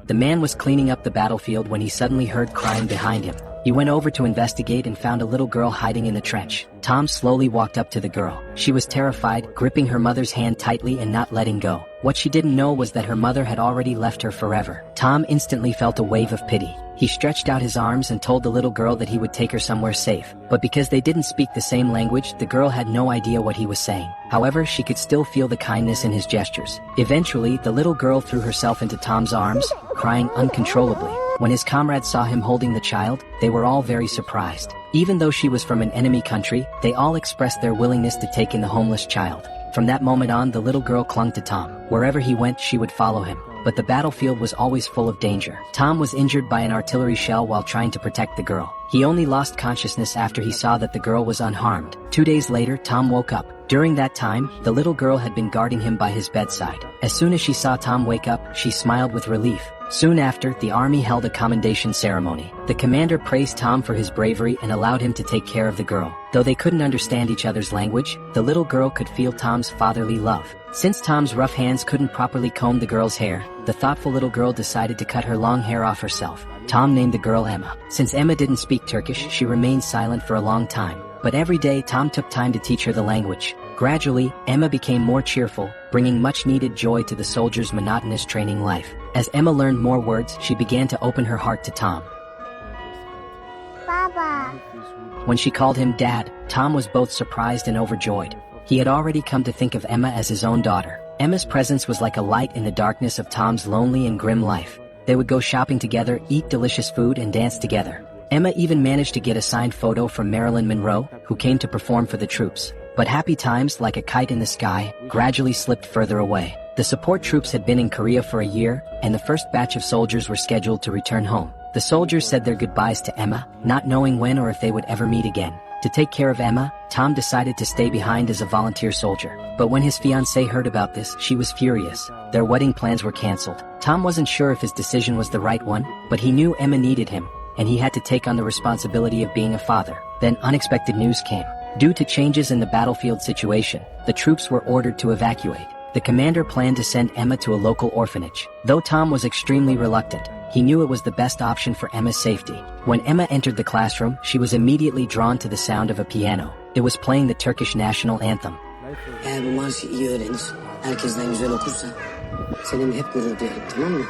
The man was cleaning up the battlefield when he suddenly heard crying behind him. He went over to investigate and found a little girl hiding in the trench. Tom slowly walked up to the girl. She was terrified, gripping her mother's hand tightly and not letting go. What she didn't know was that her mother had already left her forever. Tom instantly felt a wave of pity. He stretched out his arms and told the little girl that he would take her somewhere safe. But because they didn't speak the same language, the girl had no idea what he was saying. However, she could still feel the kindness in his gestures. Eventually, the little girl threw herself into Tom's arms, crying uncontrollably. When his comrades saw him holding the child, they were all very surprised. Even though she was from an enemy country, they all expressed their willingness to take in the homeless child. From that moment on, the little girl clung to Tom. Wherever he went, she would follow him. But the battlefield was always full of danger. Tom was injured by an artillery shell while trying to protect the girl. He only lost consciousness after he saw that the girl was unharmed. 2 days later, Tom woke up. During that time, the little girl had been guarding him by his bedside. As soon as she saw Tom wake up, she smiled with relief. Soon after, the army held a commendation ceremony. The commander praised Tom for his bravery and allowed him to take care of the girl. Though they couldn't understand each other's language, the little girl could feel Tom's fatherly love. Since Tom's rough hands couldn't properly comb the girl's hair, the thoughtful little girl decided to cut her long hair off herself. Tom named the girl Emma. Since Emma didn't speak Turkish, she remained silent for a long time. But every day, Tom took time to teach her the language. Gradually, Emma became more cheerful, bringing much-needed joy to the soldiers' monotonous training life. As Emma learned more words, she began to open her heart to Tom. Baba. When she called him Dad, Tom was both surprised and overjoyed. He had already come to think of Emma as his own daughter. Emma's presence was like a light in the darkness of Tom's lonely and grim life. They would go shopping together, eat delicious food, and dance together. Emma even managed to get a signed photo from Marilyn Monroe, who came to perform for the troops. But happy times, like a kite in the sky, gradually slipped further away. The support troops had been in Korea for a year, and the first batch of soldiers were scheduled to return home. The soldiers said their goodbyes to Emma, not knowing when or if they would ever meet again. To take care of Emma, Tom decided to stay behind as a volunteer soldier. But when his fiancée heard about this, she was furious. Their wedding plans were canceled. Tom wasn't sure if his decision was the right one, but he knew Emma needed him, and he had to take on the responsibility of being a father. Then unexpected news came. Due to changes in the battlefield situation, the troops were ordered to evacuate. The commander planned to send Emma to a local orphanage. Though Tom was extremely reluctant, he knew it was the best option for Emma's safety. When Emma entered the classroom, she was immediately drawn to the sound of a piano. It was playing the Turkish national anthem. Eğer bu marşı iyi öğrenir, herkesten güzel okursa, seninle hep gurur duyarım, tamam mı?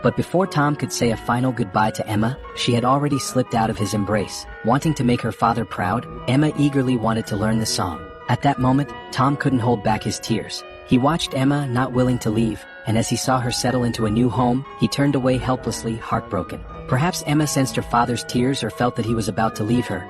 But before Tom could say a final goodbye to Emma, she had already slipped out of his embrace. Wanting to make her father proud, Emma eagerly wanted to learn the song. At that moment, Tom couldn't hold back his tears. He watched Emma, not willing to leave, and as he saw her settle into a new home, he turned away helplessly, heartbroken. Perhaps Emma sensed her father's tears or felt that he was about to leave her.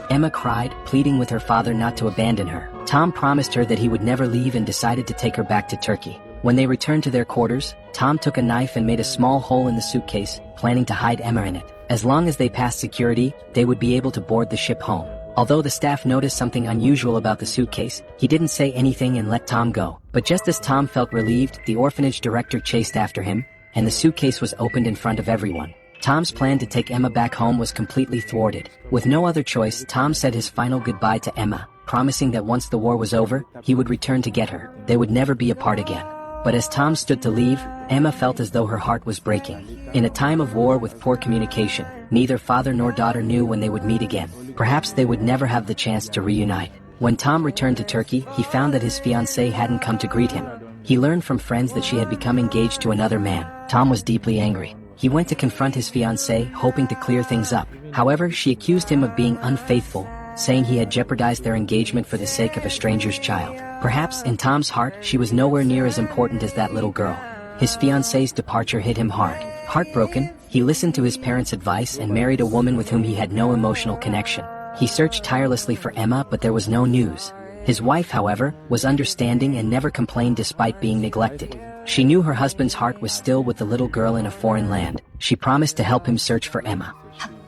Emma cried, pleading with her father not to abandon her. Tom promised her that he would never leave and decided to take her back to Turkey. When they returned to their quarters, Tom took a knife and made a small hole in the suitcase, planning to hide Emma in it. As long as they passed security, they would be able to board the ship home. Although the staff noticed something unusual about the suitcase, he didn't say anything and let Tom go. But just as Tom felt relieved, the orphanage director chased after him, and the suitcase was opened in front of everyone. Tom's plan to take Emma back home was completely thwarted. With no other choice, Tom said his final goodbye to Emma, promising that once the war was over, he would return to get her. They would never be apart again. But as Tom stood to leave, Emma felt as though her heart was breaking. In a time of war with poor communication, neither father nor daughter knew when they would meet again. Perhaps they would never have the chance to reunite. When Tom returned to Turkey, he found that his fiancée hadn't come to greet him. He learned from friends that she had become engaged to another man. Tom was deeply angry. He went to confront his fiancée, hoping to clear things up. However, she accused him of being unfaithful, saying he had jeopardized their engagement for the sake of a stranger's child. Perhaps, in Tom's heart, she was nowhere near as important as that little girl. His fiancée's departure hit him hard. Heartbroken, he listened to his parents' advice and married a woman with whom he had no emotional connection. He searched tirelessly for Emma, but there was no news. His wife, however, was understanding and never complained despite being neglected. She knew her husband's heart was still with the little girl in a foreign land. She promised to help him search for Emma.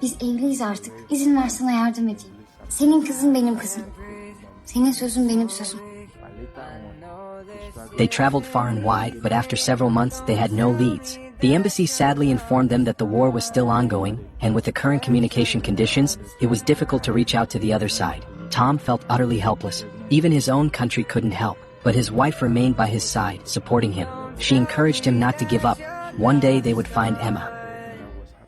Biz evliyiz artık. İzin ver sana yardım edeyim. Senin kızın benim kızım. Senin sözün benim sözüm. They traveled far and wide, but after several months they had no leads. The embassy sadly informed them that the war was still ongoing, and with the current communication conditions, it was difficult to reach out to the other side. Tom felt utterly helpless. Even his own country couldn't help, but his wife remained by his side, supporting him. She encouraged him not to give up. One day they would find Emma.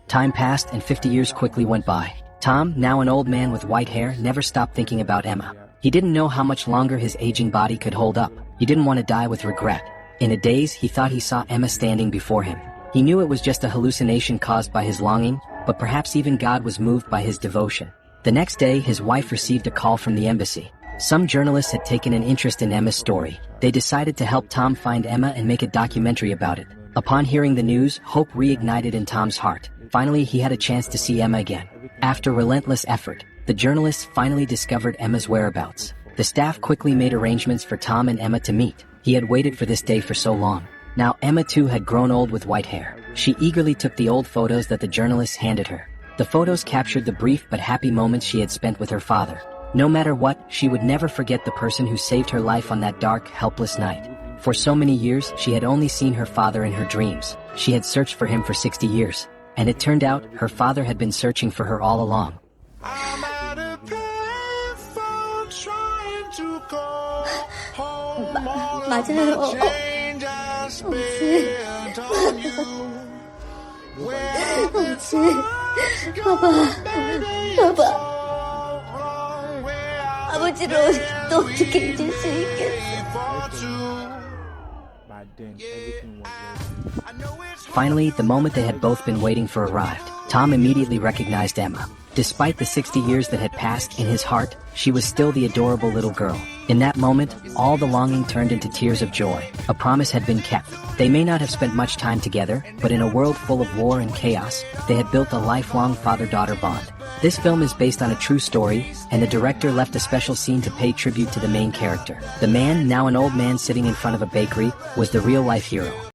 Time passed and 50 years quickly went by. Tom, now an old man with white hair, never stopped thinking about Emma. He didn't know how much longer his aging body could hold up. He didn't want to die with regret. In a daze, he thought he saw Emma standing before him. He knew it was just a hallucination caused by his longing, but perhaps even God was moved by his devotion. The next day, his wife received a call from the embassy. Some journalists had taken an interest in Emma's story. They decided to help Tom find Emma and make a documentary about it. Upon hearing the news, hope reignited in Tom's heart. Finally, he had a chance to see Emma again. After relentless effort, the journalists finally discovered Emma's whereabouts. The staff quickly made arrangements for Tom and Emma to meet. He had waited for this day for so long. Now Emma too had grown old with white hair. She eagerly took the old photos that the journalists handed her. The photos captured the brief but happy moments she had spent with her father. No matter what, she would never forget the person who saved her life on that dark, helpless night. For so many years, she had only seen her father in her dreams. She had searched for him for 60 years. And it turned out, her father had been searching for her all along. I'm at a payphone trying to call home. All of my change I spent on you. Where the times go, baby, it's all wrong. Where are the days we made for two? I know it's Finally, the moment they had both been waiting for arrived. Tom immediately recognized Emma. Despite the 60 years that had passed, in his heart, she was still the adorable little girl. In that moment, all the longing turned into tears of joy. A promise had been kept. They may not have spent much time together, but in a world full of war and chaos, they had built a lifelong father-daughter bond. This film is based on a true story, and the director left a special scene to pay tribute to the main character. The man, now an old man sitting in front of a bakery, was the real-life hero.